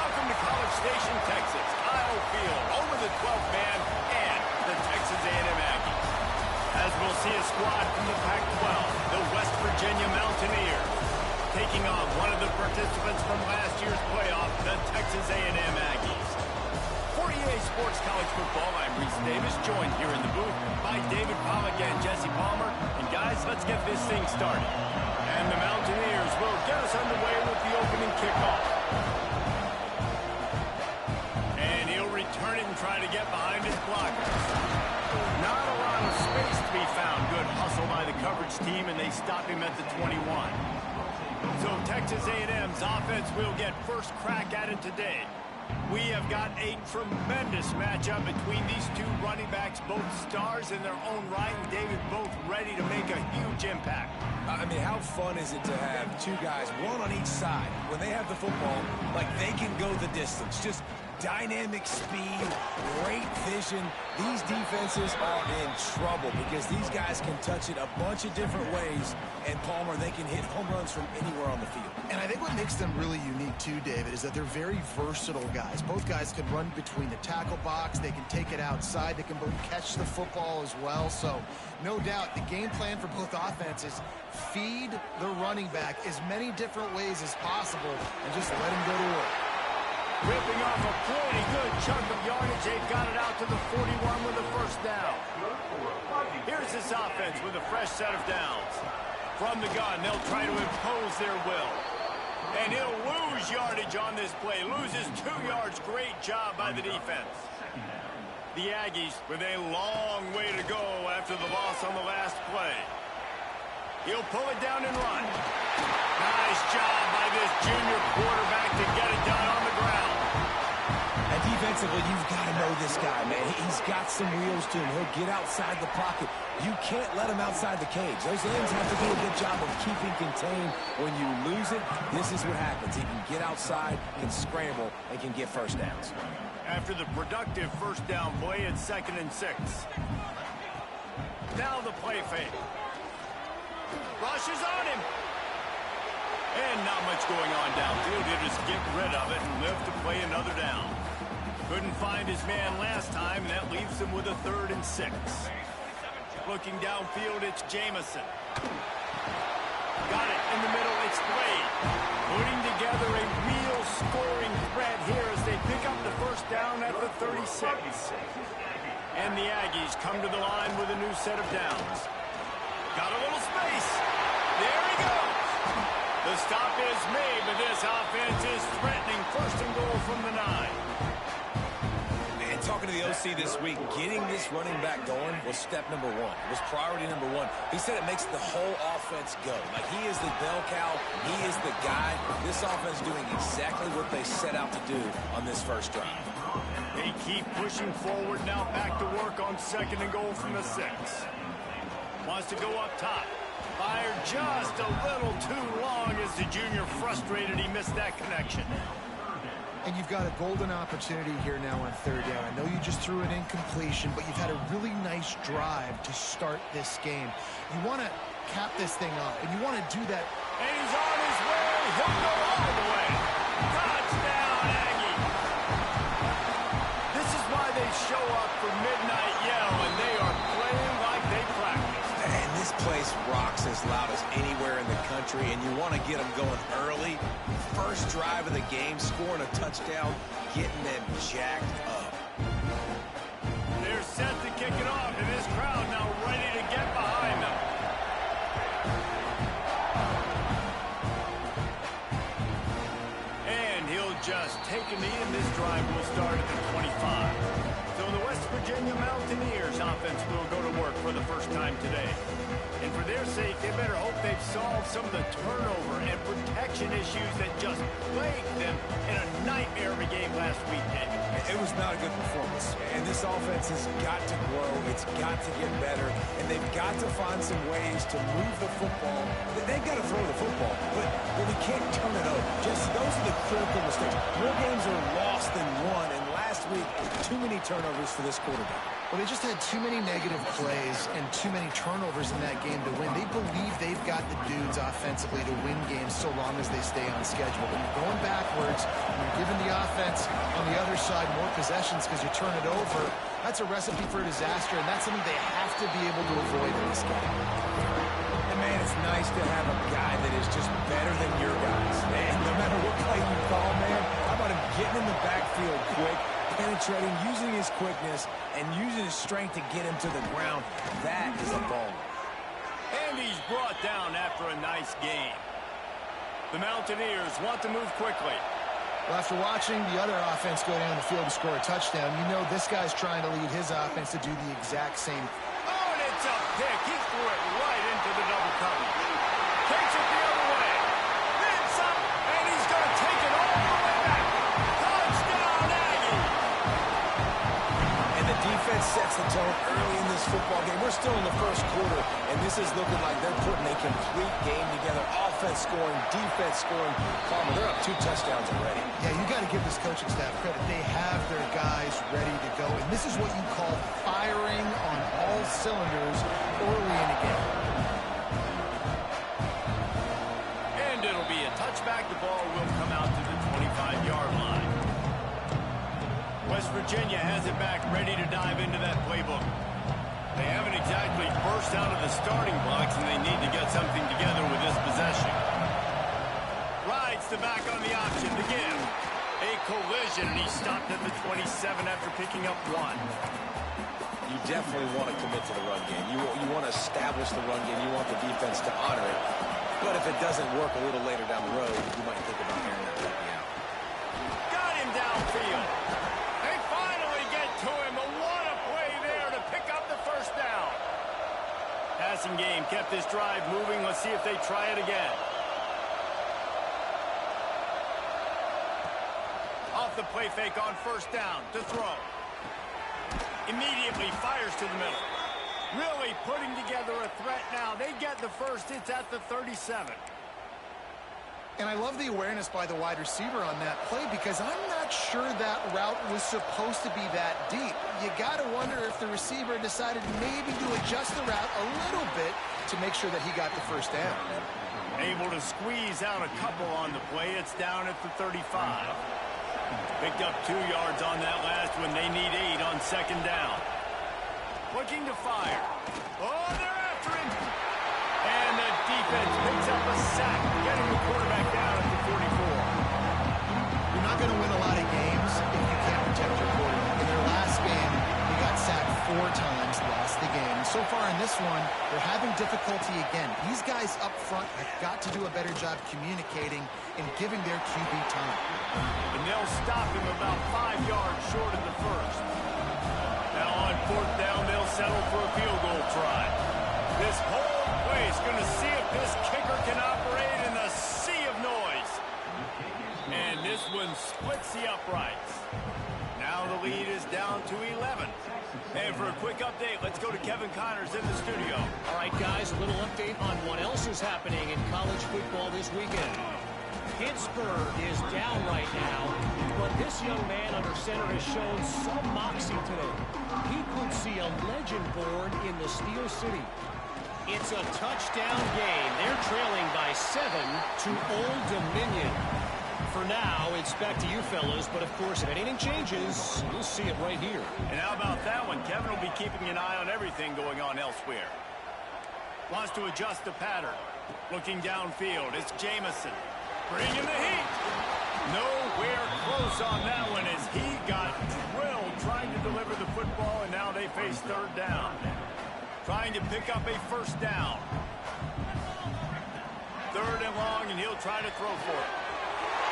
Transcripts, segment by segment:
Welcome to College Station, Texas. Kyle Field, over the 12th man, and the Texas A&M Aggies. As we'll see a squad from the Pac-12, the West Virginia Mountaineers, taking on one of the participants from last year's playoff, the Texas A&M Aggies. For EA Sports College Football, I'm Reese Davis, joined here in the booth by David Pollack and Jesse Palmer. And guys, let's get this thing started. And the Mountaineers will get us underway with the opening kickoff. And he'll return it and try to get behind his blockers. Not a lot of space to be found. Good hustle by the coverage team, and they stop him at the 21. So Texas A&M's offense will get first crack at it today. We have got a tremendous matchup between these two running backs, both stars in their own right, and David, both ready to make a huge impact. I mean, how fun is it to have two guys, one on each side, when they have the football, like they can go the distance. Just dynamic speed, great vision. These defenses are in trouble because these guys can touch it a bunch of different ways, and Palmer, they can hit home runs from anywhere on the field. And I think what makes them really unique too, David, is that they're very versatile guys. Both guys can run between the tackle box, they can take it outside, they can both catch the football as well. So no doubt the game plan for both offenses, feed the running back as many different ways as possible and just let him go to work. Ripping off a pretty good chunk of yardage. They've got it out to the 41 with a first down. Here's this offense with a fresh set of downs. From the gun, they'll try to impose their will. And he'll lose yardage on this play. Loses 2 yards. Great job by the defense. The Aggies with a long way to go after the loss on the last play. He'll pull it down and run. Nice job by this junior quarterback to get it done on the ground. And defensively, you've got to know this guy, man. He's got some wheels to him. He'll get outside the pocket. You can't let him outside the cage. Those ends have to do a good job of keeping contained. When you lose it, this is what happens. He can get outside, can scramble, and can get first downs. After the productive first down play, it's 2nd and 6. Now the play fake. Rushes on him. And not much going on downfield. He'll just get rid of it and live to play another down. Couldn't find his man last time, and that leaves him with a 3rd and 6. Looking downfield, it's Jamison. Got it in the middle, it's Blade. Putting together a real scoring threat here as they pick up the first down at the 36. And the Aggies come to the line with a new set of downs. Got a little space. There he goes. The stop is made, but this offense is threatening. 1st and goal from the 9. Man, talking to the OC this week, getting this running back going was step number 1. It was priority number 1. He said it makes the whole offense go. Like, he is the bell cow. He is the guy. This offense doing exactly what they set out to do on this first drive. They keep pushing forward now, back to work on 2nd and goal from the 6. Wants to go up top. Fired just a little too long as the junior frustrated. He missed that connection. And you've got a golden opportunity here now on 3rd down. I know you just threw an incompletion, but you've had a really nice drive to start this game. You want to cap this thing off, and you want to do that. And he's on his way. He'll go all the way. Touchdown, Aggie. This is why they show up for Midnight Yell, and they are playing like they practice. And this place rocks as loud as anywhere in the country, and you want to get them going early. First drive of the game, scoring a touchdown, getting them jacked up. They're set to kick it off, and this crowd now ready to get behind them. And he'll just take a knee, and this drive will start at the 25. So the West Virginia Mountaineers offense will go to work for the first time today. And for their sake, they better hope they've solved some of the turnover and protection issues that just plagued them in a nightmare of a game last week, David. It was not a good performance. And this offense has got to grow. It's got to get better. And they've got to find some ways to move the football. They've got to throw the football, but we can't turn it over. Just those are the critical mistakes. More games are lost than won, and last week, too many turnovers for this quarterback. Well, they just had too many negative plays and too many turnovers in that game to win. They believe they've got the dudes offensively to win games so long as they stay on schedule. When you're going backwards, when you're giving the offense on the other side more possessions because you turn it over, that's a recipe for disaster, and that's something they have to be able to avoid in this game. And, man, it's nice to have a guy that is just better than your guys. Man, no matter what play you call, man, how about him getting in the backfield quick, penetrating, using his quickness, and using his strength to get him to the ground. That is a ball. And he's brought down after a nice game. The Mountaineers want to move quickly. Well, after watching the other offense go down the field and score a touchdown, you know this guy's trying to lead his offense to do the exact same. Oh, and it's a pick. He threw it right into the double coverage. Takes it the other way. Lives up, and he's going to take it all the way back. Touchdown, Aggie! And the defense sets the tone early in this football game. We're still in the first quarter, and this is looking like they're putting a complete game together. Offense scoring, defense scoring. Palmer, they're up 2 touchdowns already. Yeah, you got to give this coaching staff credit. They have their guys ready to go, and this is what you call firing on all cylinders early in a game. And it'll be a touchback. The ball will come out to the 25-yard line. West Virginia has it back, ready to dive into that playbook. They haven't exactly burst out of the starting blocks, and they need to get something together with this possession. Rides the back on the option to give. A collision, and he stopped at the 27 after picking up 1. You definitely want to commit to the run game. You want to establish the run game. You want the defense to honor it. But if it doesn't work a little later down the road, you might think about airing that puppy out. Got him downfield. They finally get to him. But what a play there to pick up the first down. Passing game kept this drive moving. Let's see if they try it again. Off the play fake on first down to throw. Immediately fires to the middle. Really putting together a threat now. They get the first. It's at the 37. And I love the awareness by the wide receiver on that play because I'm not sure that route was supposed to be that deep. You got to wonder if the receiver decided maybe to adjust the route a little bit to make sure that he got the first down. Able to squeeze out a couple on the play. It's down at the 35. Picked up 2 yards on that last one. They need 8 on second down. Looking to fire. Oh, they're after him. And the defense picks up a sack, getting the quarterback down at the 44. You're not going to win a lot of games if you can't protect your quarterback. In their last game, he got sacked 4 times, lost the game. So far in this one, they're having difficulty again. These guys up front have got to do a better job communicating and giving their QB time. And they'll stop him about 5 yards short of the first. Now on fourth down, they'll settle for a field goal try. This whole place going to see if this kicker can operate in the sea of noise. And this one splits the uprights. Now the lead is down to 11. And for a quick update, let's go to Kevin Connors in the studio. All right, guys, a little update on what else is happening in college football this weekend. Pittsburgh is down right now, but this young man under center has shown some moxie today. He could see a legend born in the Steel City. It's a touchdown game. They're trailing by 7 to Old Dominion. For now, it's back to you fellas, but of course, if anything changes, you'll see it right here. And how about that one? Kevin will be keeping an eye on everything going on elsewhere. Wants to adjust the pattern. Looking downfield, it's Jamison. Bringing the heat. Nowhere close on that one as he got drilled trying to deliver the football, and now they face third down. Trying to pick up a first down. Third and long, and he'll try to throw for it.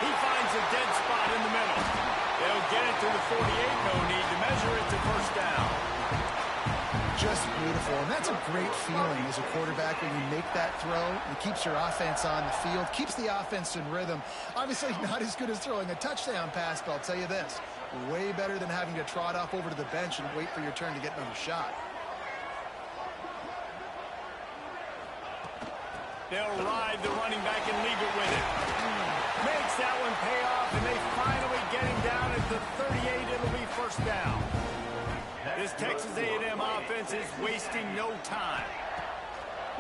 He finds a dead spot in the middle. They'll get it to the 48. No need to measure it to first down. Just beautiful. And that's a great feeling as a quarterback when you make that throw. It keeps your offense on the field, keeps the offense in rhythm. Obviously not as good as throwing a touchdown pass, but I'll tell you this. Way better than having to trot off over to the bench and wait for your turn to get another shot. They'll ride the running back and leave it with it. Makes that one pay off, and they finally get him down at the 38. It'll be first down. This Texas A&M offense is wasting no time.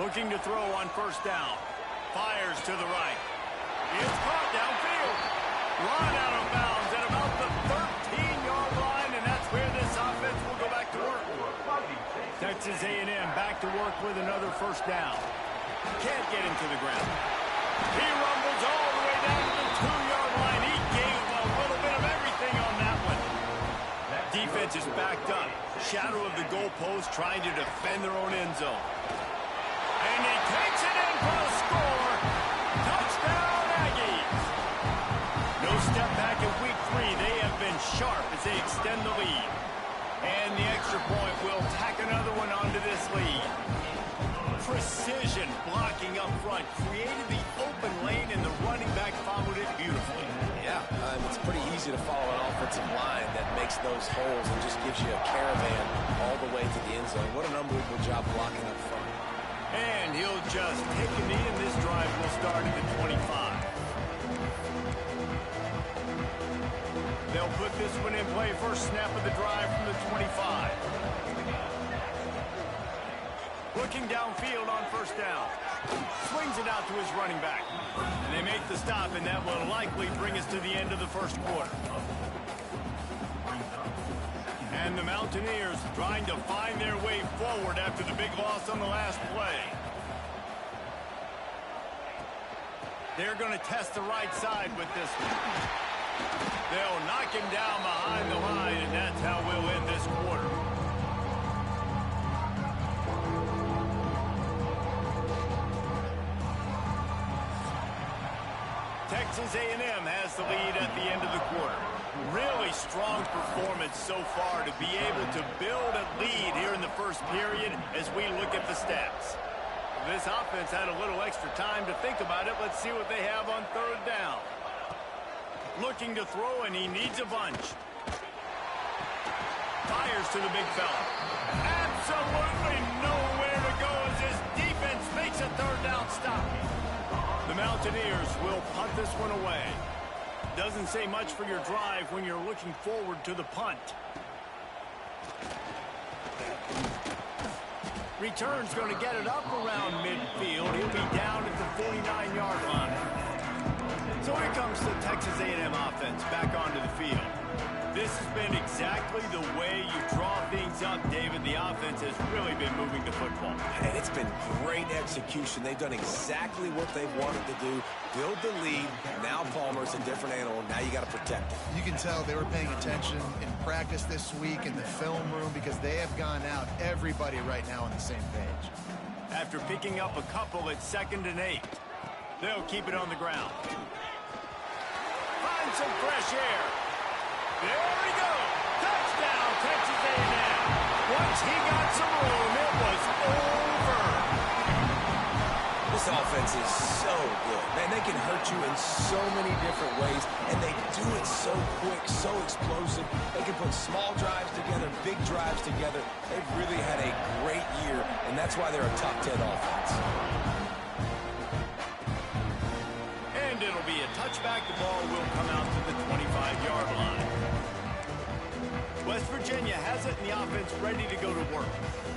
Looking to throw on first down. Fires to the right. It's caught downfield. Run out of bounds at about the 13-yard line, and that's where this offense will go back to work. Texas A&M back to work with another first down. Can't get him to the ground. He rumbles all the way down to the 2-yard line. He gave a little bit of everything on that one. Defense is backed up. Shadow of the goalpost trying to defend their own end zone. And he takes it in for a score. Touchdown, Aggies. No step back in week 3. They have been sharp as they extend the lead. And the extra point will tack another one onto this lead. Precision blocking up front created the open lane, and the running back followed it beautifully. Yeah, it's pretty easy to follow an offensive line that makes those holes and just gives you a caravan all the way to the end zone. What an unbelievable job blocking up front. And he'll just take a knee, and this drive will start at the 25. They'll put this one in play. First snap of the drive from the 25. Looking downfield on first down. Swings it out to his running back. And they make the stop, and that will likely bring us to the end of the first quarter. And the Mountaineers trying to find their way forward after the big loss on the last play. They're going to test the right side with this one. They'll knock him down behind the line, and that's how we'll end this quarter. Texas A&M has the lead at the end of the quarter. Really strong performance so far to be able to build a lead here in the first period as we look at the stats. This offense had a little extra time to think about it. Let's see what they have on third down. Looking to throw, and he needs a bunch. Fires to the big fella. Absolutely nowhere to go as his defense makes a third down stop. The Mountaineers will punt this one away. Doesn't say much for your drive when you're looking forward to the punt. Return's going to get it up around midfield. He'll be down at the 49-yard line. So here comes the Texas A&M offense back onto the field. This has been exactly the way you draw things up, David. The offense has really been moving the football. And it's been great execution. They've done exactly what they've wanted to do. Build the lead. Now Palmer's a different animal. Now you got to protect him. You can tell they were paying attention in practice this week in the film room because they have gone out, everybody right now on the same page. After picking up a couple at 2nd and 8, they'll keep it on the ground. Find some fresh air. There we go. Touchdown, Texas A&M. Once he got some room, it was over. This offense is so good. Man, they can hurt you in so many different ways, and they do it so quick, so explosive. They can put small drives together, big drives together. They've really had a great year, and that's why they're a top 10 offense. And it'll be a touchback. The ball will come out to the 25-yard line. West Virginia has it, and the offense ready to go to work.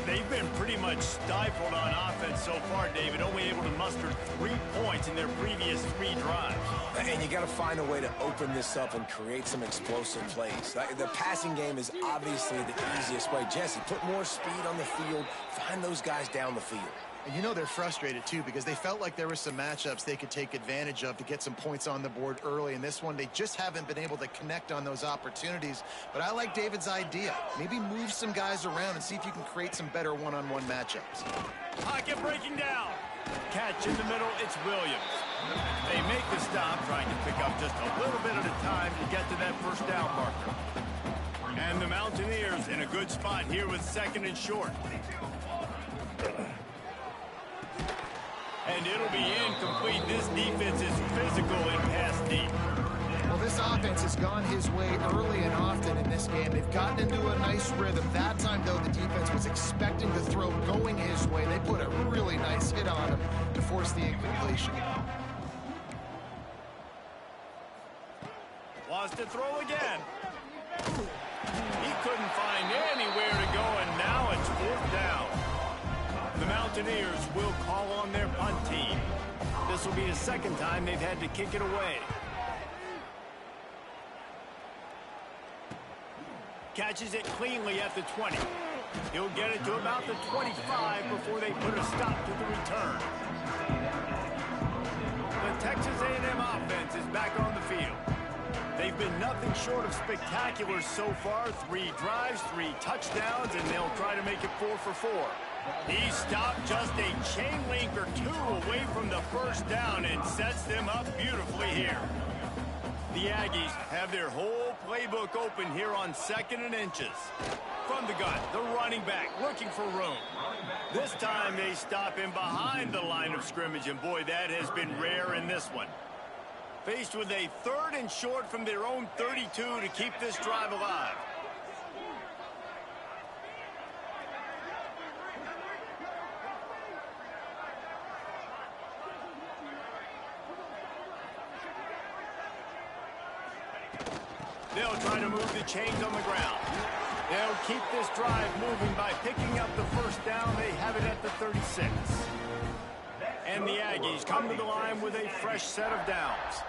They've been pretty much stifled on offense so far, David, only able to muster 3 points in their previous 3 drives. And you got to find a way to open this up and create some explosive plays. The passing game is obviously the easiest way. Jesse, put more speed on the field. Find those guys down the field. And you know they're frustrated, too, because they felt like there were some matchups they could take advantage of to get some points on the board early. In this one, they just haven't been able to connect on those opportunities. But I like David's idea. Maybe move some guys around and see if you can create some better one-on-one matchups. Pocket breaking down. Catch in the middle, it's Williams. They make the stop, trying to pick up just a little bit at a time to get to that first down marker. And the Mountaineers in a good spot here with 2nd and short. And it'll be incomplete. This defense is physical in pass deep. Well, this offense has gone his way early and often in this game. They've gotten into a nice rhythm. That time, though, the defense was expecting the throw going his way. They put a really nice hit on him to force the incompletion. Wants to throw again. He couldn't find anywhere to go, and now it's 4th down. The Mountaineers will call on their punt team. This will be the second time they've had to kick it away. Catches it cleanly at the 20. He'll get it to about the 25 before they put a stop to the return. The Texas A&M offense is back on the field. They've been nothing short of spectacular so far. 3 drives, 3 touchdowns, and they'll try to make it 4 for 4. He stopped just a chain link or 2 away from the first down and sets them up beautifully here. The Aggies have their whole playbook open here on 2nd and inches. From the gun, the running back looking for room. This time they stop him behind the line of scrimmage, and boy, that has been rare in this one. Faced with a 3rd and short from their own 32 to keep this drive alive. They'll try to move the chains on the ground. They'll keep this drive moving by picking up the first down. They have it at the 36. And the Aggies come to the line with a fresh set of downs.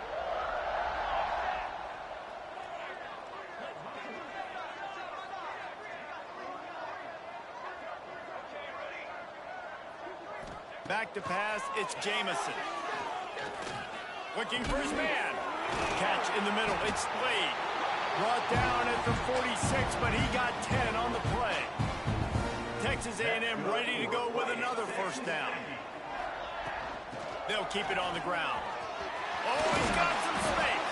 Back to pass, it's Jamison. Looking for his man. Catch in the middle, it's Slade. Brought down at the 46, but he got 10 on the play. Texas A&M ready to go with another first down. They'll keep it on the ground. Oh, he's got some space.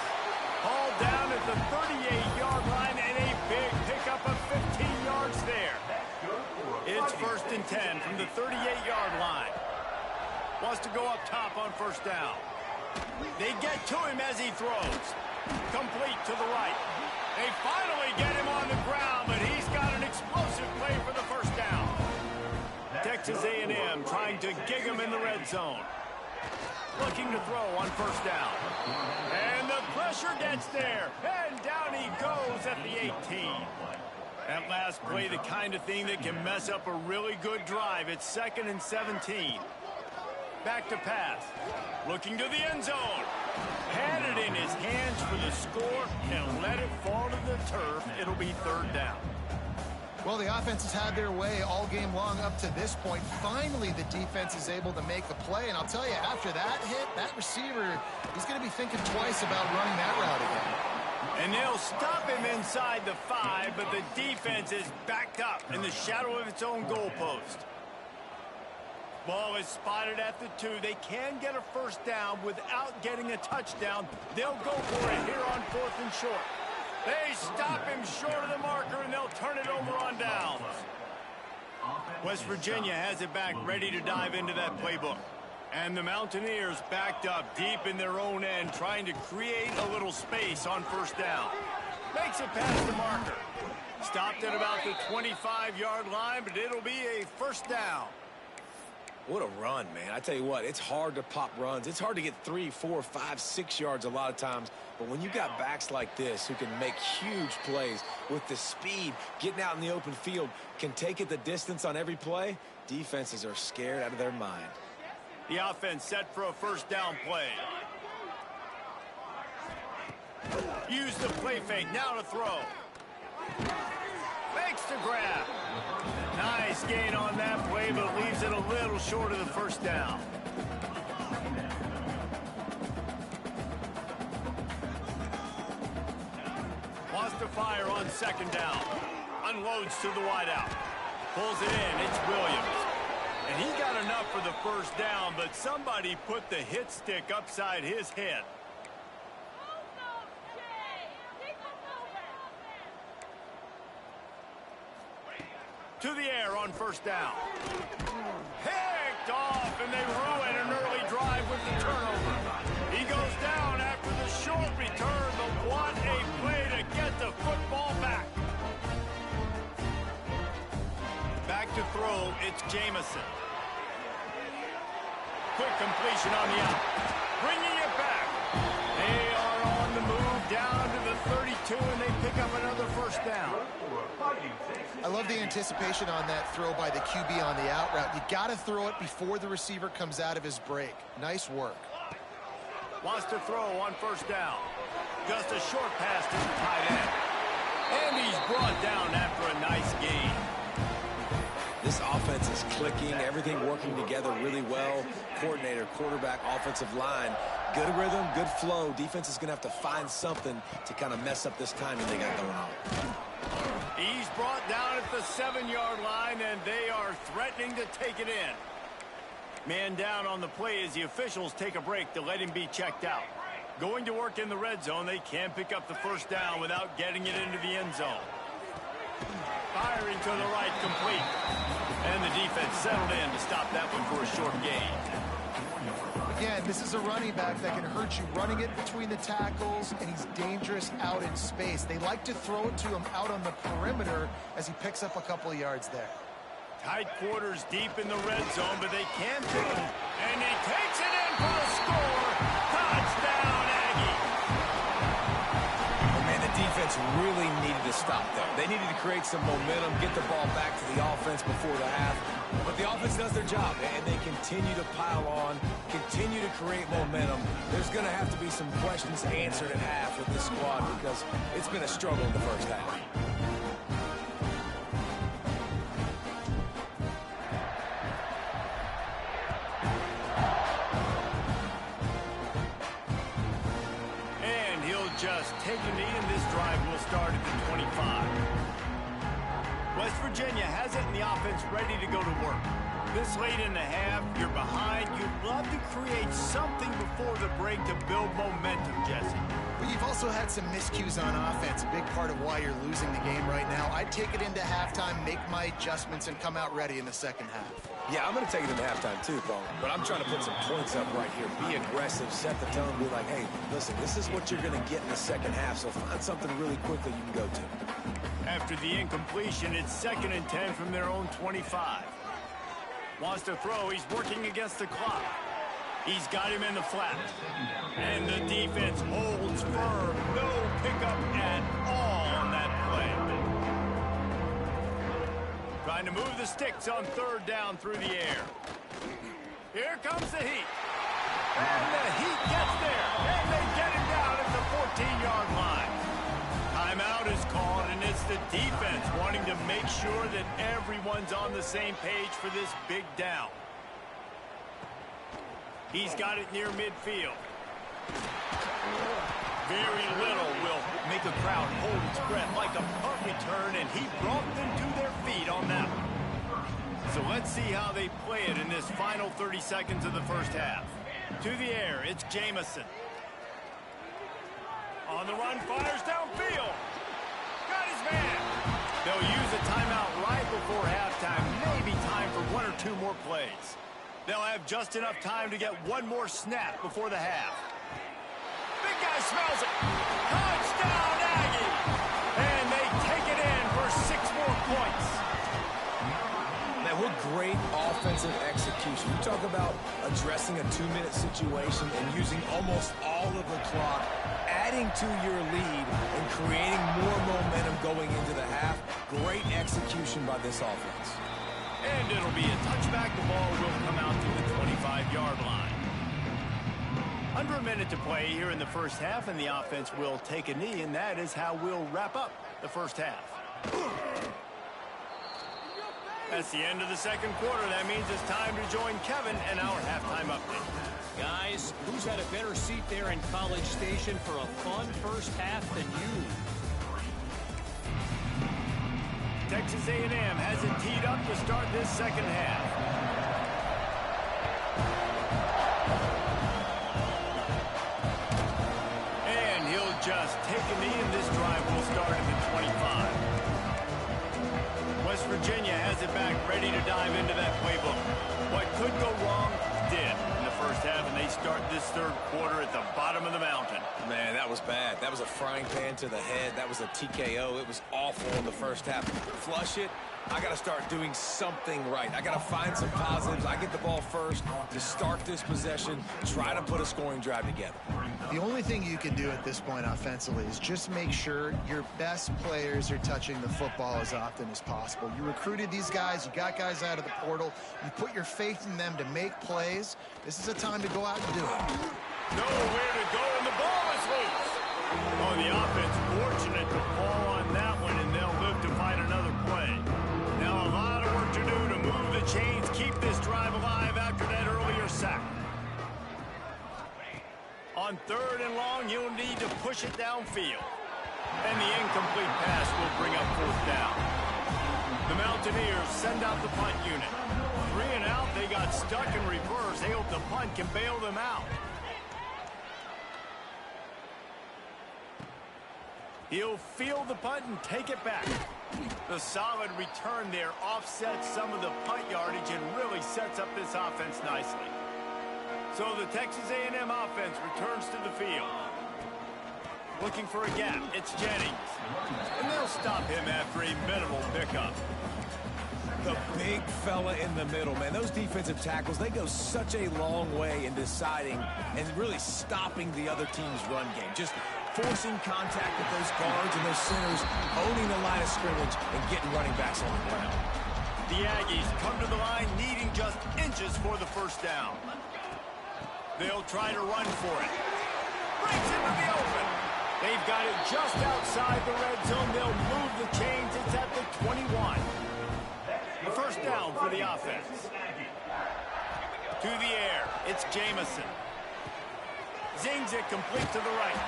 Hauled down at the 38-yard line, and a big pickup of 15 yards there. It's 1st and 10 from the 38-yard line. Wants to go up top on first down. They get to him as he throws. Complete to the right. They finally get him on the ground, but he's got an explosive play for the first down. Texas A&M trying to gig him in the red zone. Looking to throw on first down. And the pressure gets there. And down he goes at the 18. That last play, the kind of thing that can mess up a really good drive. It's 2nd and 17. Back to pass. Looking to the end zone. Had it in his hands for the score and let it fall to the turf. It'll be 3rd down. Well, the offense has had their way all game long up to this point. Finally, the defense is able to make a play. And I'll tell you, after that hit, that receiver, he's going to be thinking twice about running that route again. And they'll stop him inside the 5, but the defense is backed up in the shadow of its own goalpost. Ball is spotted at the 2. They can get a first down without getting a touchdown. They'll go for it here on 4th and short. They stop him short of the marker, and they'll turn it over on downs. West Virginia has it back, ready to dive into that playbook. And the Mountaineers backed up deep in their own end, trying to create a little space on first down. Makes it past the marker. Stopped at about the 25-yard line, but it'll be a first down. What a run, man. I tell you what, it's hard to pop runs. It's hard to get 3, 4, 5, 6 yards a lot of times. But when you got backs like this who can make huge plays with the speed, getting out in the open field, can take it the distance on every play, defenses are scared out of their mind. The offense set for a first down play. Use the play fake, now to throw. Makes the grab. Nice gain on that play, but leaves it a little short of the first down. Wants to fire on 2nd down. Unloads to the wideout. Pulls it in. It's Williams. And he got enough for the first down, but somebody put the hit stick upside his head. To the air on first down. Picked off, and they ruin an early drive with the turnover. He goes down after the short return, but what a play to get the football back. Back to throw, it's Jamison. Quick completion on the out. Bringing it back. They are on the move down to the 32, and they pick up another first down. I love the anticipation on that throw by the QB on the out route. You got to throw it before the receiver comes out of his break. Nice work. Wants to throw on first down. Just a short pass to the tight end. And he's brought down after a nice gain. This offense is clicking, everything working together really well. Coordinator, quarterback, offensive line, good rhythm, good flow. Defense is going to have to find something to kind of mess up this timing they got going on. He's brought down at the 7-yard line, and they are threatening to take it in. Man down on the play as the officials take a break to let him be checked out. Going to work in the red zone, they can't pick up the first down without getting it into the end zone. Firing to the right, complete. And the defense settled in to stop that one for a short gain. Again, this is a running back that can hurt you running it between the tackles, and he's dangerous out in space. They like to throw it to him out on the perimeter as he picks up a couple of yards there. Tight quarters deep in the red zone, but they can't pick him. And he takes it in for the score. Touchdown, Aggie. Oh, man, the defense really needed to stop there. They needed to create some momentum, get the ball back to the offense before the half. But the offense does their job, and they continue to pile on, continue to create momentum. There's going to have to be some questions answered at half with this squad because it's been a struggle in the first half. And he'll just take a knee, and this drive will start at the 25. West Virginia has it, and the offense ready to go to work. This late in the half, you're behind. You'd love to create something before the break to build momentum, Jesse. But you've also had some miscues on offense, a big part of why you're losing the game right now. I'd take it into halftime, make my adjustments, and come out ready in the second half. Yeah, I'm going to take it into halftime too, Paul. But I'm trying to put some points up right here. Be aggressive, set the tone, be like, hey, listen, this is what you're going to get in the second half, so find something really quickly you can go to. After the incompletion, it's 2nd and 10 from their own 25. Wants to throw. He's working against the clock. He's got him in the flat. And the defense holds firm. No pickup at all on that play. Trying to move the sticks on 3rd down through the air. Here comes the Heat. And the Heat gets there. And they get him down at the 14-yard line. Timeout is called, and it's the defense wanting to make sure that everyone's on the same page for this big down. He's got it near midfield. Very little will make a crowd hold its breath like a punt return, and he brought them to their feet on that one. So let's see how they play it in this final 30 seconds of the first half. To the air, it's Jamison. On the run, fires downfield. Got his man. They'll use a timeout right before halftime. Maybe time for 1 or 2 more plays. They'll have just enough time to get 1 more snap before the half. Big guy smells it. Touchdown, Aggie. And they take it in for 6 more points. Man, what great offensive execution. You talk about addressing a 2-minute situation and using almost all of the clock, adding to your lead and creating more momentum going into the half. Great execution by this offense. And it'll be a touchback. The ball will come out to the 25-yard line. Under a minute to play here in the first half, and the offense will take a knee, and that is how we'll wrap up the first half. That's the end of the second quarter. That means it's time to join Kevin and our halftime update. Guys, who's had a better seat there in College Station for a fun first half than you? Texas A&M has it teed up to start this second half. And he'll just take a knee, and this drive will start at the 25. West Virginia has it back, ready to dive into that playbook. What could go wrong did in the first half, and they start this third quarter at the bottom of the mountain. Man, that was bad. That was a frying pan to the head. That was a TKO. It was awful in the first half. Flush it, I got to start doing something right. I got to find some positives. I get the ball first to start this possession, try to put a scoring drive together. The only thing you can do at this point offensively is just make sure your best players are touching the football as often as possible. You recruited these guys. You got guys out of the portal. You put your faith in them to make plays. This is a time to go out and do it. Nowhere to go, and the ball is loose. Oh, the offense fortunate to fall on that one, and they'll live to fight another play. Now a lot of work to do to move the chains, keep this drive alive after that earlier sack. On 3rd and long, you'll need to push it downfield. And the incomplete pass will bring up 4th down. The Mountaineers send out the punt unit. 3 and out, they got stuck in reverse. They hope the punt can bail them out. He'll field the punt and take it back. The solid return there offsets some of the punt yardage and really sets up this offense nicely. So the Texas A&M offense returns to the field. Looking for a gap. It's Jennings. And they'll stop him after a minimal pickup. The big fella in the middle, man. Those defensive tackles, they go such a long way in deciding and really stopping the other team's run game. Just forcing contact with those guards and those centers, owning the line of scrimmage and getting running backs on the ground. The Aggies come to the line needing just inches for the 1st down. They'll try to run for it. Breaks into the open. They've got it just outside the red zone. They'll move the chains. It's at the 21. The 1st down for the offense. To the air. It's Jamison. Zings it complete to the right.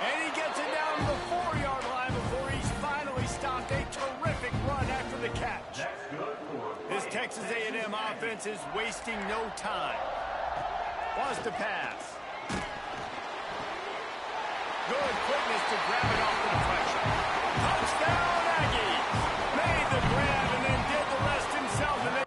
And he gets it down to the 4-yard line before he's finally stopped. A terrific run after the catch. This Texas A&M offense is wasting no time. Wants to pass. Good quickness to grab it off the deflection. Touchdown, Aggies! Made the grab and then did the rest himself. And then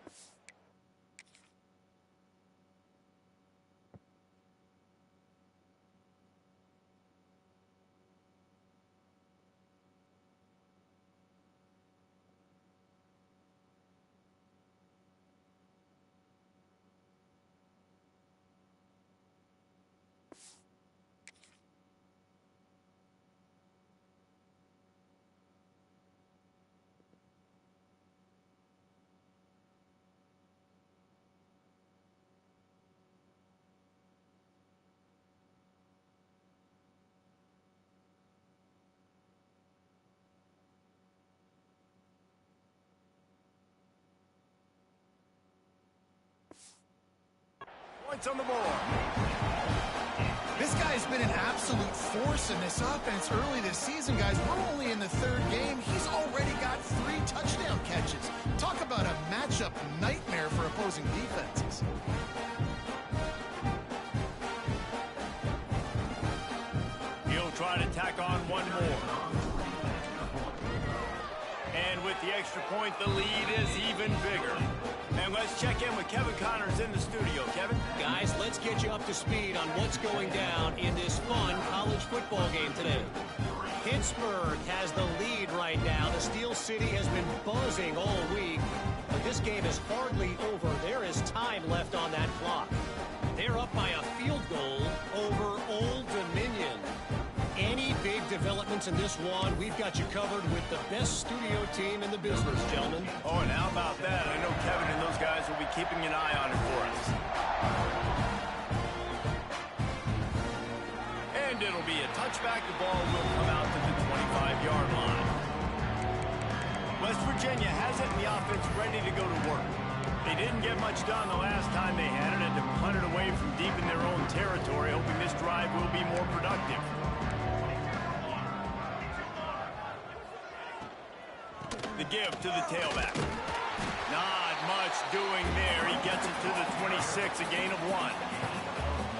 points on the board. This guy's been an absolute force in this offense early this season, guys. We're only in the 3rd game. He's already got 3 touchdown catches. Talk about a matchup nightmare for opposing defenses. He'll try to tack on one more. And with the extra point, the lead is even bigger. And let's check in with Kevin Connors in the studio. Kevin? Guys, let's get you up to speed on what's going down in this fun college football game today. Pittsburgh has the lead right now. The Steel City has been buzzing all week, but this game is hardly over. There is time left on that clock. They're up by a field goal over Old Dominion. Any big developments in this one, we've got you covered with the best studio team in the business, gentlemen. Oh, and how about that? I know Kevin and those guys will be keeping an eye on it for us. And it'll be a touchback. The ball will come out to the 25-yard line. West Virginia has it, and the offense ready to go to work. They didn't get much done the last time they had it, and to punt it away from deep in their own territory, hoping this drive will be more productive. The give to the tailback. Not much doing there. He gets it to the 26, a gain of 1.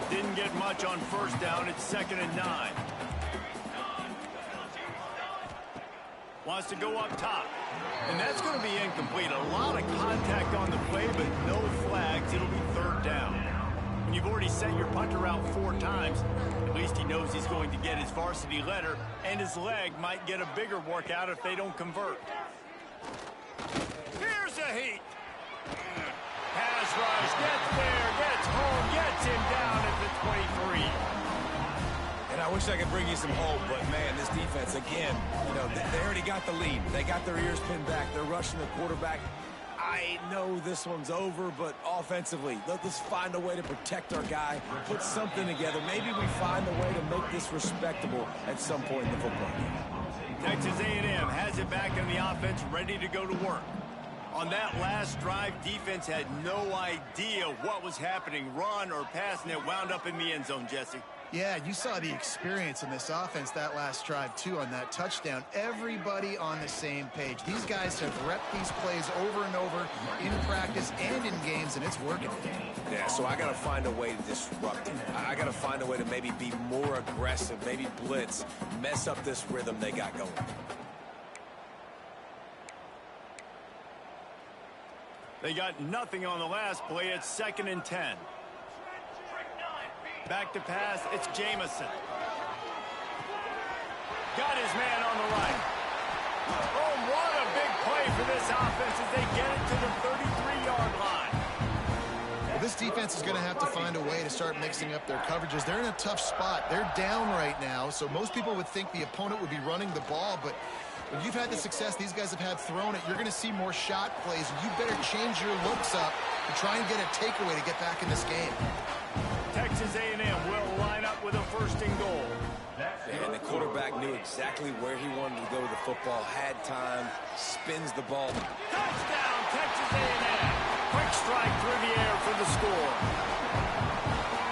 Didn't get much on 1st down. It's 2nd and 9. Wants to go up top. And that's going to be incomplete. A lot of contact on the play, but no flags. It'll be 3rd down. When you've already sent your punter out 4 times, at least he knows he's going to get his varsity letter, and his leg might get a bigger workout if they don't convert. heat. Pass rush, gets there, gets home, gets him down at the 23. And I wish I could bring you some hope, but, man, this defense, again, they already got the lead. They got their ears pinned back. They're rushing the quarterback. I know this one's over, but offensively, let's find a way to protect our guy, put something together. Maybe we find a way to make this respectable at some point in the football game. Texas A&M has it back in the offense, ready to go to work. On that last drive, defense had no idea what was happening, run or pass, and it wound up in the end zone, Jesse. Yeah, you saw the experience in this offense that last drive, too, on that touchdown. Everybody on the same page. These guys have repped these plays over and over in practice and in games, and it's working. Yeah, so I got to find a way to disrupt it. I got to find a way to maybe be more aggressive, maybe blitz, mess up this rhythm they got going. They got nothing on the last play. It's 2nd and 10. Back to pass, it's Jamison. Got his man on the right. Oh, what a big play for this offense as they get it to the 33-yard line. Well, this defense is going to have to find a way to start mixing up their coverages. They're in a tough spot. They're down right now, so most people would think the opponent would be running the ball, but when you've had the success these guys have had throwing it, you're going to see more shot plays. You better change your looks up and try and get a takeaway to get back in this game. Texas A&M will line up with a 1st and goal. And the quarterback knew exactly where he wanted to go with the football, had time, spins the ball. Touchdown, Texas A&M. Quick strike through the air for the score.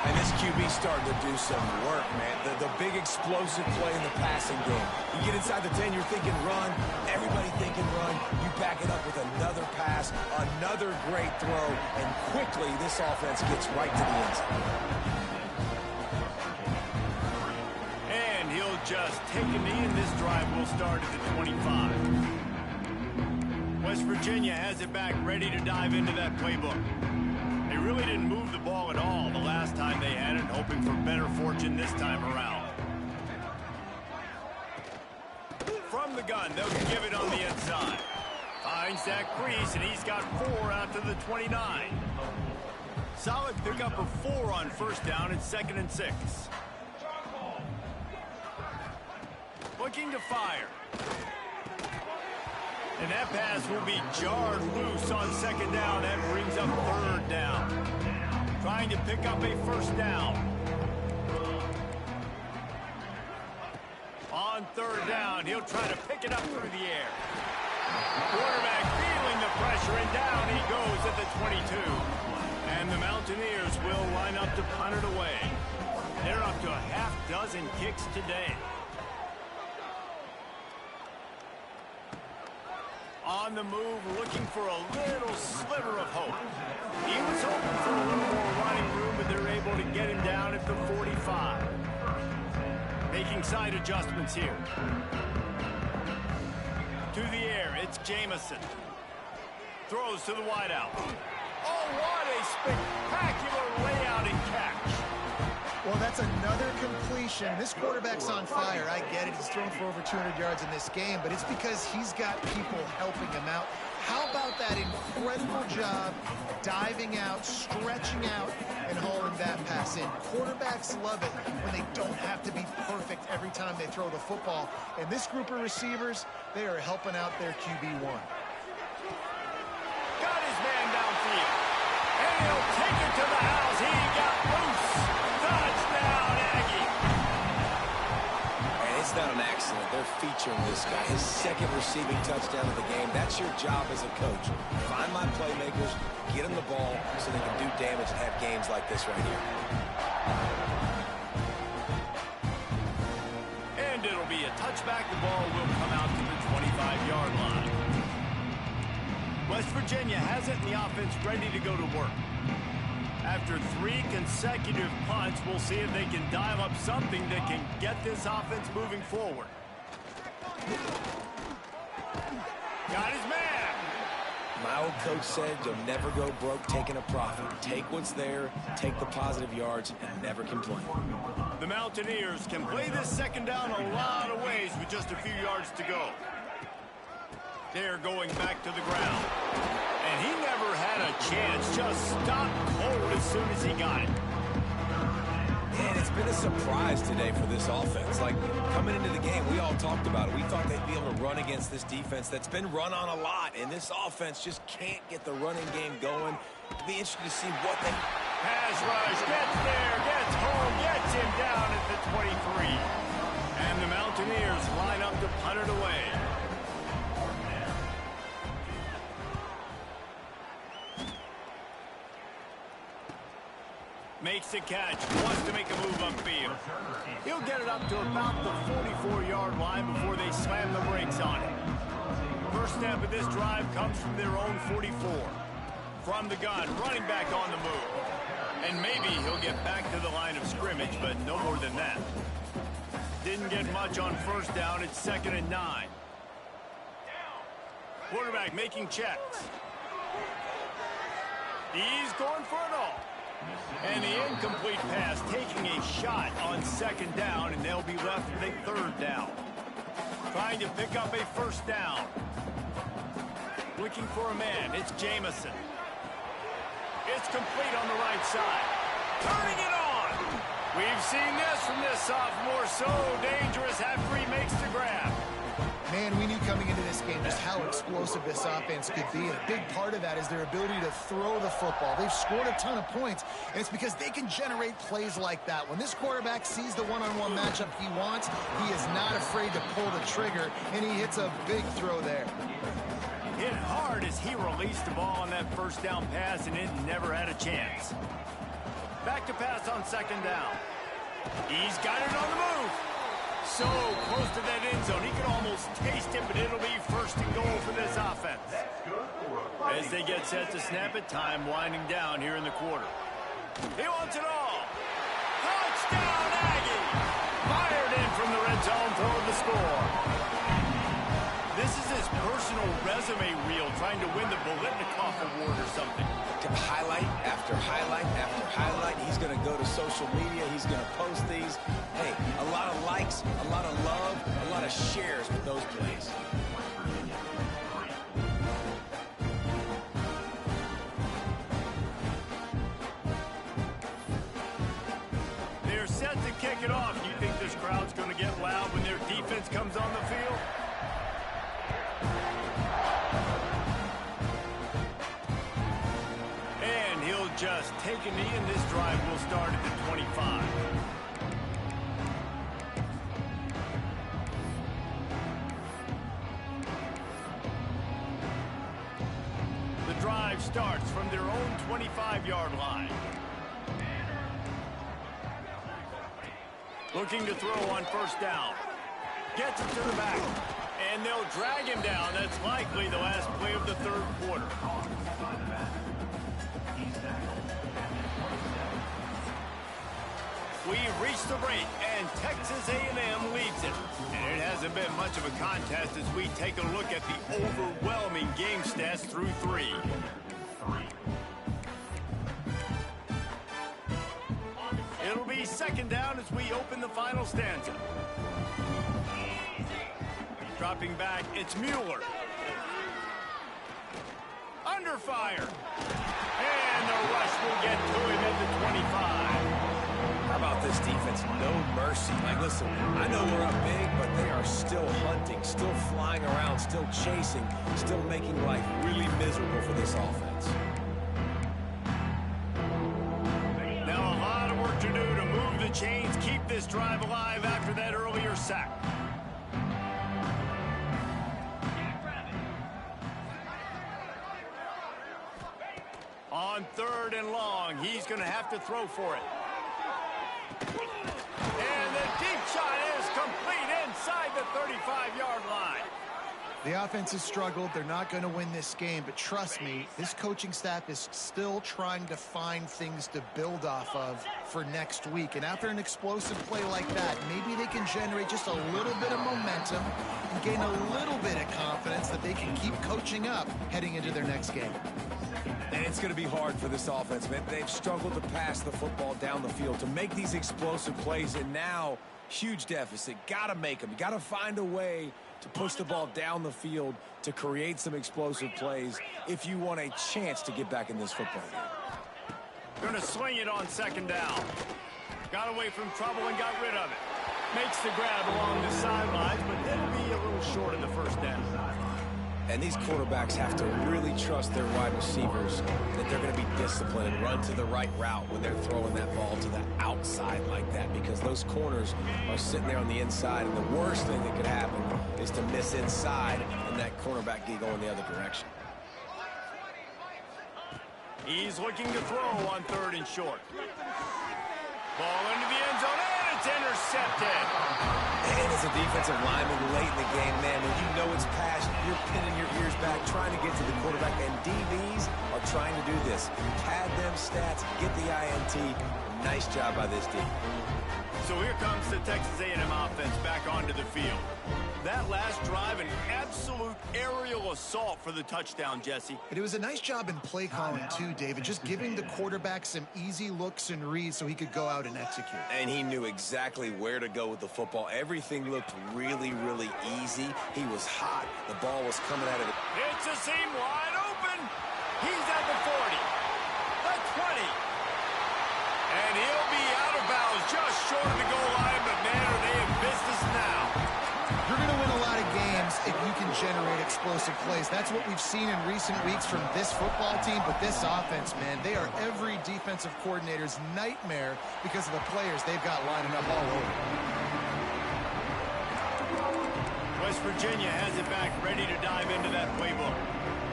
And this QB starting to do some work, man. The big explosive play in the passing game. You get inside the 10, you're thinking run. Everybody thinking run. You back it up with another pass, another great throw, and quickly this offense gets right to the end zone. And he'll just take a knee, and this drive will start at the 25. West Virginia has it back, ready to dive into that playbook. They really didn't move the ball at all the last time they had it, hoping for better fortune this time around. From the gun, they'll give it on the inside. Finds that crease, and he's got 4 out to the 29. Solid pickup of 4 on 1st down. It's 2nd and 6. Looking to fire. And that pass will be jarred loose on 2nd down. That brings up 3rd down. Trying to pick up a 1st down. On 3rd down, he'll try to pick it up through the air. Quarterback feeling the pressure, and down he goes at the 22. And the Mountaineers will line up to punt it away. They're up to a half-dozen kicks today. On the move, looking for a little sliver of hope. He was hoping for a little more running room, but they're able to get him down at the 45. Making side adjustments here. To the air, it's Jamison. Throws to the wideout. Oh, what a spectacular layout and catch. Well, that's another completion. This quarterback's on fire. I get it. He's thrown for over 200 yards in this game, but it's because he's got people helping him out. How about that incredible job diving out, stretching out, and hauling that pass in? Quarterbacks love it when they don't have to be perfect every time they throw the football. And this group of receivers, they are helping out their QB1. Got his man downfield. And he'll take it to the house. He got loose. Touchdown, Aggie. And it's not an accident. They're featuring this guy. His 2nd receiving touchdown of the game. That's your job as a coach. Find my playmakers, get them the ball so they can do damage and have games like this right here. And it'll be a touchback. The ball will come out to the 25-yard line. West Virginia has it in the offense ready to go to work. After 3 consecutive punts, we'll see if they can dial up something that can get this offense moving forward. Got his man. My old coach said you'll never go broke taking a profit. Take what's there, take the positive yards, and never complain. The Mountaineers can play this 2nd down a lot of ways with just a few yards to go. They're going back to the ground. And he never had a chance. Just stopped cold as soon as he got it. And it's been a surprise today for this offense. Like, coming into the game, we all talked about it. We thought they'd be able to run against this defense that's been run on a lot, and this offense just can't get the running game going. It'll be interesting to see what they... Pass rush, gets there, gets home, gets him down at the 23. And the Mountaineers line up to punt it away. Makes the catch, wants to make a move upfield. He'll get it up to about the 44-yard line before they slam the brakes on it. First step of this drive comes from their own 44. From the gun, running back on the move. And maybe he'll get back to the line of scrimmage, but no more than that. Didn't get much on first down. It's 2nd and 9. Quarterback making checks. He's going for it all. And the incomplete pass taking a shot on 2nd down, and they'll be left with a 3rd down. Trying to pick up a 1st down. Looking for a man. It's Jamison. It's complete on the right side. Turning it on. We've seen this from this sophomore. So dangerous after he makes the grab. Man, we knew coming into this game just how explosive this offense could be. And a big part of that is their ability to throw the football. They've scored a ton of points, and it's because they can generate plays like that. When this quarterback sees the one-on-one matchup he wants, he is not afraid to pull the trigger, and he hits a big throw there. Hit hard as he released the ball on that 1st down pass, and it never had a chance. Back to pass on 2nd down. He's got it on the move. So close to that end zone, he can almost taste it, but it'll be 1st and goal for this offense. As they get set to snap it, time winding down here in the quarter. He wants it all. Touchdown, Aggie! Fired in from the red zone for the score. This is his personal resume reel, trying to win the Bolitnikoff Award or something. Highlight after highlight after highlight. He's going to go to social media. He's going to post these. Hey, a lot of likes, a lot of love, a lot of shares with those plays. They're set to kick it off. Do you think this crowd's going to get loud when their defense comes on the field? Just take a knee, and this drive will start at the 25. The drive starts from their own 25-yard line. Looking to throw on 1st down. Gets it to the back. And they'll drag him down. That's likely the last play of the 3rd quarter. We've reached the break, and Texas A&M leads it. And it hasn't been much of a contest as we take a look at the overwhelming game stats through 3. It'll be 2nd down as we open the final stanza. Dropping back, it's Mueller. Under fire. And the rush will get to him at the 25. How about this defense? No mercy. Like, listen, I know we're up big, but they are still hunting, still flying around, still chasing, still making life really miserable for this offense. Now a lot of work to do to move the chains, keep this drive alive after that earlier sack. On 3rd and long, he's going to have to throw for it. And the deep shot is complete inside the 35-yard line. The offense has struggled. They're not going to win this game, but trust me, this coaching staff is still trying to find things to build off of for next week. And after an explosive play like that, maybe they can generate just a little bit of momentum and gain a little bit of confidence that they can keep coaching up heading into their next game. And it's going to be hard for this offense, man. They've struggled to pass the football down the field to make these explosive plays, and now huge deficit. Got to make them. You got to find a way to push the ball down the field to create some explosive plays if you want a chance to get back in this football game. Going to swing it on second down. Got away from trouble and got rid of it. Makes the grab along the sidelines, but it'll be a little short in the first down. And these quarterbacks have to really trust their wide receivers that they're going to be disciplined and run to the right route when they're throwing that ball to the outside like that, because those corners are sitting there on the inside, and the worst thing that could happen is to miss inside and that cornerback get going the other direction. He's looking to throw on 3rd and short. Ball into the end zone, and it's intercepted. And as a defensive lineman late in the game, man, when you know it's past, you're pinning your ears back, trying to get to the quarterback, and DBs are trying to do this. Pad them stats, get the INT. Nice job by this D. So here comes the Texas A&M offense back onto the field. That last drive, an absolute aerial assault for the touchdown, Jesse. And it was a nice job in play calling too, David, just giving the quarterback some easy looks and reads so he could go out and execute. And he knew exactly where to go with the football. Everything looked really, really easy. He was hot. The ball was coming out of it. It's a seam wide open. He's at the 40, the 20. And he'll be out of bounds just short of the goal line, but man, are they in business now. You're going to win a lot of games if you can generate explosive plays. That's what we've seen in recent weeks from this football team, but this offense, man, they are every defensive coordinator's nightmare because of the players they've got lining up all over. West Virginia has it back, ready to dive into that playbook.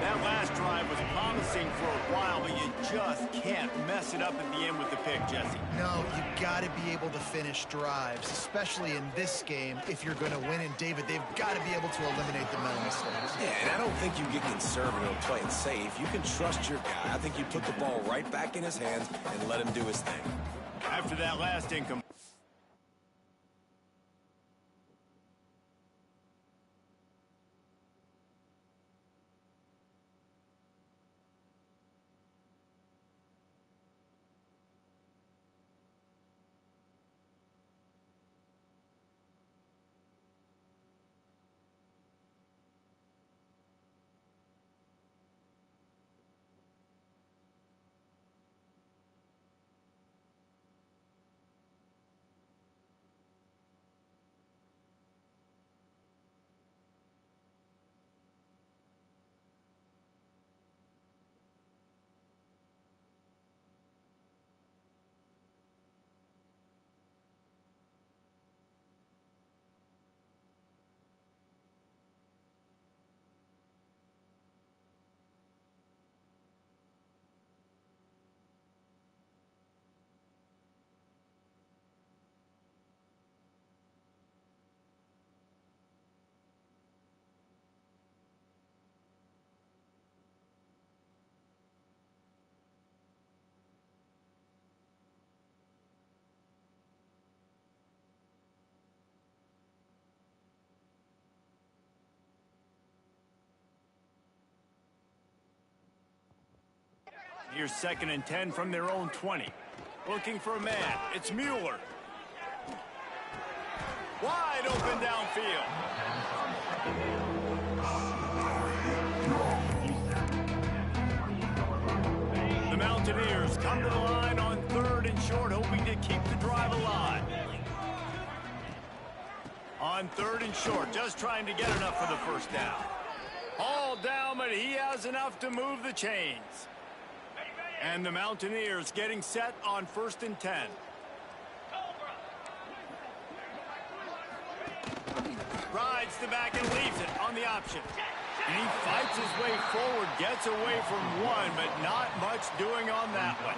That last drive was promising for a while, but you just can't mess it up at the end with the pick, Jesse. No, you've got to be able to finish drives, especially in this game if you're going to win. And, David, they've got to be able to eliminate the mental mistakes. Yeah, and I don't think you get conservative and play it safe. You can trust your guy. I think you put the ball right back in his hands and let him do his thing. After that last income. Here's 2nd and 10 from their own 20. Looking for a man. It's Mueller. Wide open downfield. The Mountaineers come to the line on 3rd and short, hoping to keep the drive alive. On 3rd and short, just trying to get enough for the first down. All down, but he has enough to move the chains. And the Mountaineers getting set on 1st and 10. Rides the back and leaves it on the option. And he fights his way forward, gets away from one, but not much doing on that one.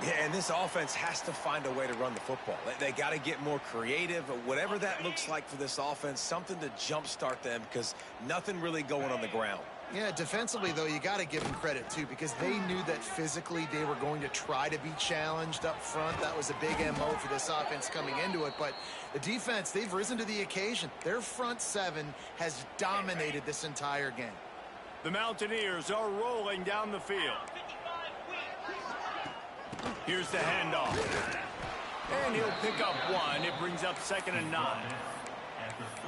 Yeah, and this offense has to find a way to run the football. They got to get more creative, whatever that looks like for this offense, something to jumpstart them, because nothing really going on the ground. Yeah, defensively, though, you got to give them credit, too, because they knew that physically they were going to try to be challenged up front. That was a big MO for this offense coming into it. But the defense, they've risen to the occasion. Their front seven has dominated this entire game. The Mountaineers are rolling down the field. Here's the handoff. And he'll pick up one. It brings up 2nd and 9.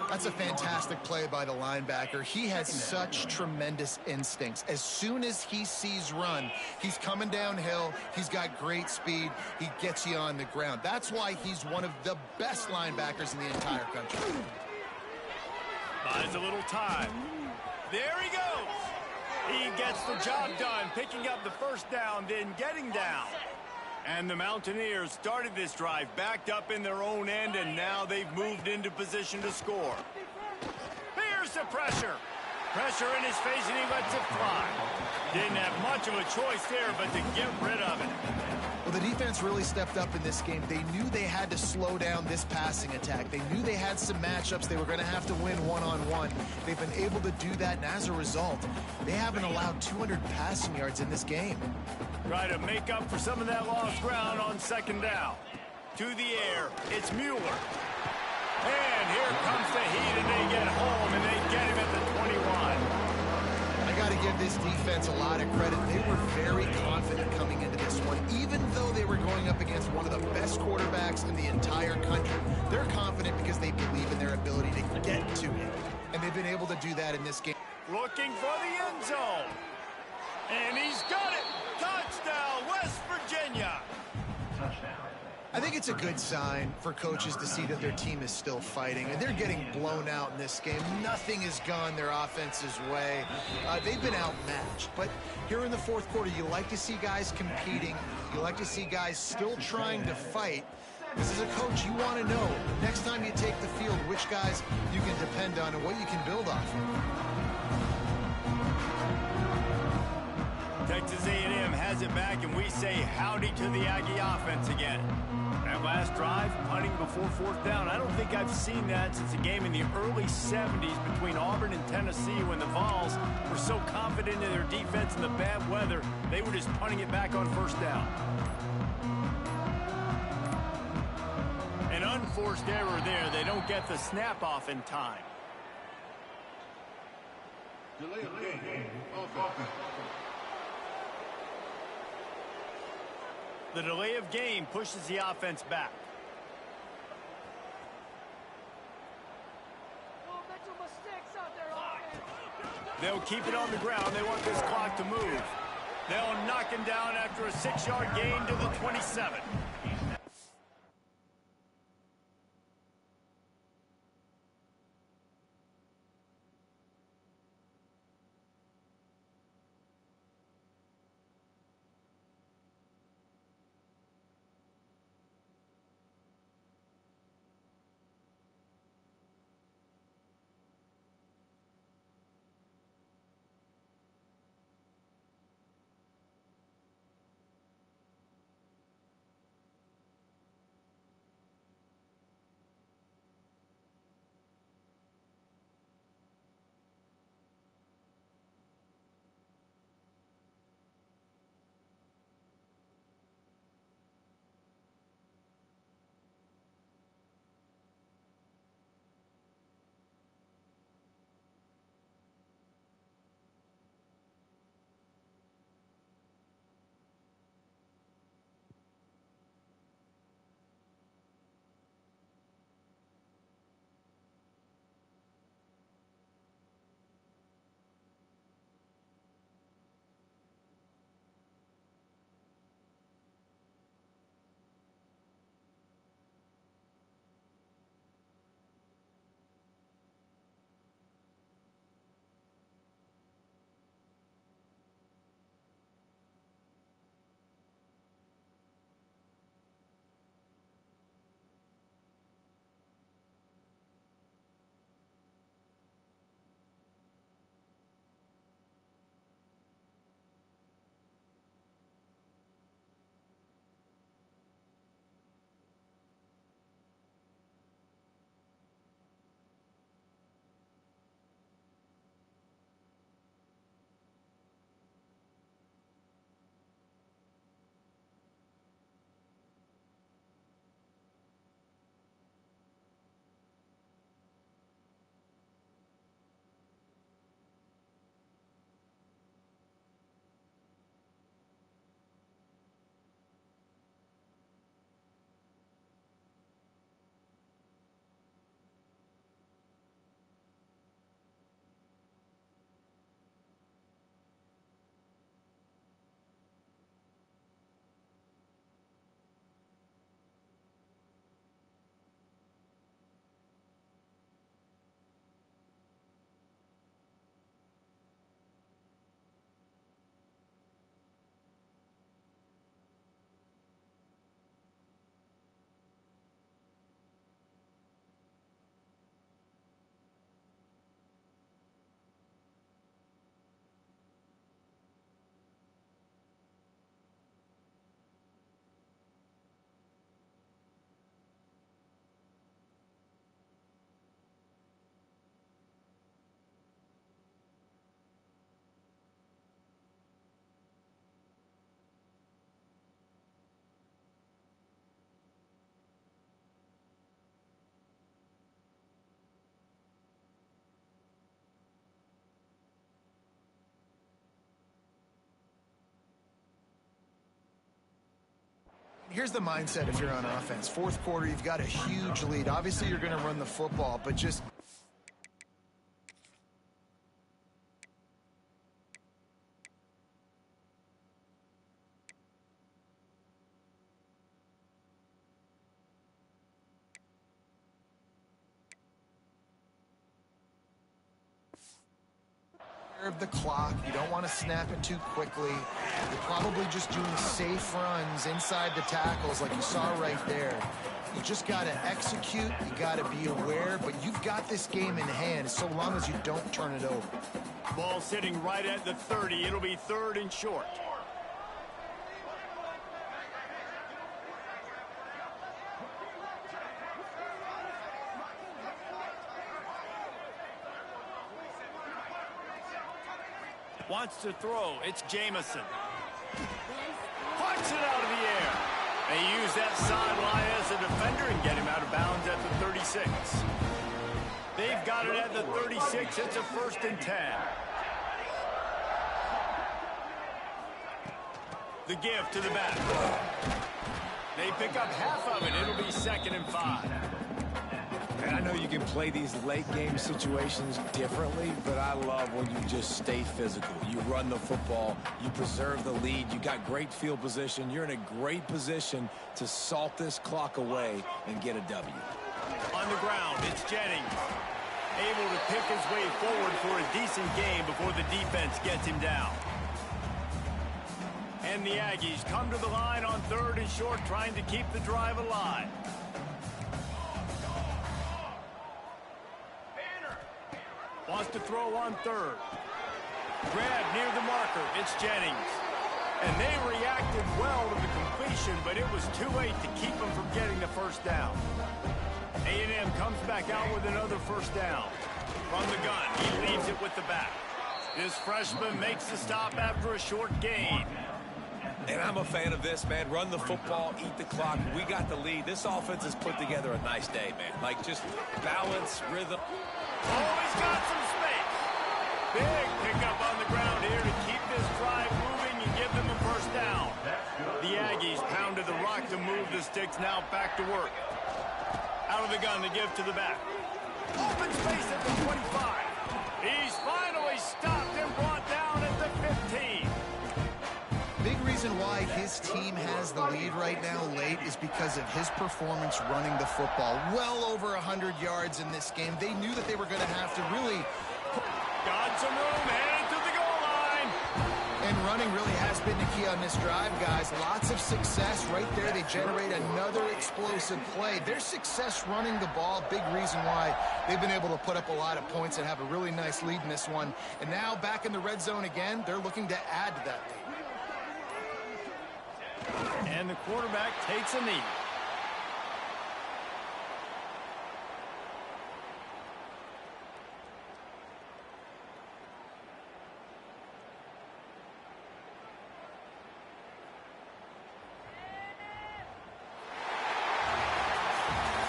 That's a fantastic play by the linebacker. He has such tremendous instincts. As soon as he sees run, he's coming downhill. He's got great speed. He gets you on the ground. That's why he's one of the best linebackers in the entire country. Buys a little time. There he goes. He gets the job done, picking up the first down, then getting down. And the Mountaineers started this drive backed up in their own end, and now they've moved into position to score. Here's the pressure. Pressure in his face, and he lets it fly. Didn't have much of a choice there, but to get rid of it. Well, the defense really stepped up in this game. They knew they had to slow down this passing attack. They knew they had some matchups they were going to have to win one-on-one. They've been able to do that, and as a result, they haven't allowed 200 passing yards in this game. Try to make up for some of that lost ground on 2nd down. To the air, it's Mueller. And here comes the heat, and they get home, and they get him at the 21. I got to give this defense a lot of credit. They were very confident coming into this one. Even though they were going up against one of the best quarterbacks in the entire country, they're confident because they believe in their ability to get to him. And they've been able to do that in this game. Looking for the end zone. And he's got it. Touchdown, West Virginia. I think it's a good sign for coaches to see that their team is still fighting, and they're getting blown out in this game. Nothing has gone their offense's way. They've been outmatched. But here in the 4th quarter, you like to see guys competing. You like to see guys still trying to fight. Because as a coach, you want to know, next time you take the field, which guys you can depend on and what you can build off of. Texas A&M has it back, and we say howdy to the Aggie offense again. That last drive, punting before 4th down, I don't think I've seen that since a game in the early 70s between Auburn and Tennessee when the Vols were so confident in their defense in the bad weather, they were just punting it back on 1st down. An unforced error there. They don't get the snap off in time. Delay of game. Offense. The delay of game pushes the offense back. They'll keep it on the ground. They want this clock to move. They'll knock him down after a 6-yard gain to the 27. Here's the mindset if you're on offense. Fourth quarter, you've got a huge lead. Obviously, you're going to run the football, but just... of the clock. You don't want to snap it too quickly. You're probably just doing safe runs inside the tackles like you saw right there. You just got to execute. You got to be aware, but you've got this game in hand so long as you don't turn it over. Ball sitting right at the 30. It'll be 3rd and short. Wants to throw. It's Jamison. Punts it out of the air. They use that sideline as a defender and get him out of bounds at the 36. They've got it at the 36. It's a 1st and 10. The give to the back. They pick up half of it. It'll be 2nd and 5. And I know you can play these late game situations differently, but I love when you just stay physical. You run the football, you preserve the lead, you got great field position, you're in a great position to salt this clock away and get a W. On the ground, it's Jennings. Able to pick his way forward for a decent game before the defense gets him down. And the Aggies come to the line on 3rd and short, trying to keep the drive alive. Wants to throw on 3rd. Grab near the marker. It's Jennings. And they reacted well to the completion, but it was too late to keep them from getting the 1st down. A&M comes back out with another 1st down. From the gun, he leaves it with the back. This freshman makes the stop after a short gain. And I'm a fan of this, man. Run the football, eat the clock. We got the lead. This offense has put together a nice day, man. Like, just balance, rhythm. Oh, he's got some space. Big pickup on the ground here to keep this drive moving and give them a 1st down. The Aggies pounded the rock to move the sticks. Now back to work. Out of the gun, the give to the back. Open space at the 25. He's finally stopped and brought down at the 15. Big reason why his team has the lead right now late is because of his performance running the football. Well over 100 yards in this game. They knew that they were going to have to really... Got some room, headed to the goal line. And running really has been the key on this drive, guys. Lots of success right there. They generate another explosive play. Their success running the ball, big reason why they've been able to put up a lot of points and have a really nice lead in this one. And now back in the red zone again, they're looking to add to that lead. And the quarterback takes a knee.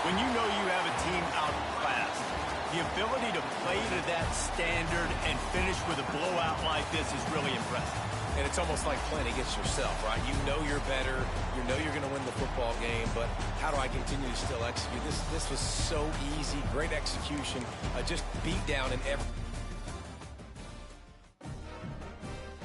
When you know you have a team outclassed, the ability to play to that standard and finish with a blowout like this is really impressive. And it's almost like playing against yourself, right? You know you're better. You know you're going to win the football game, but how do I continue to still execute? This was so easy. Great execution. Just beat down in every...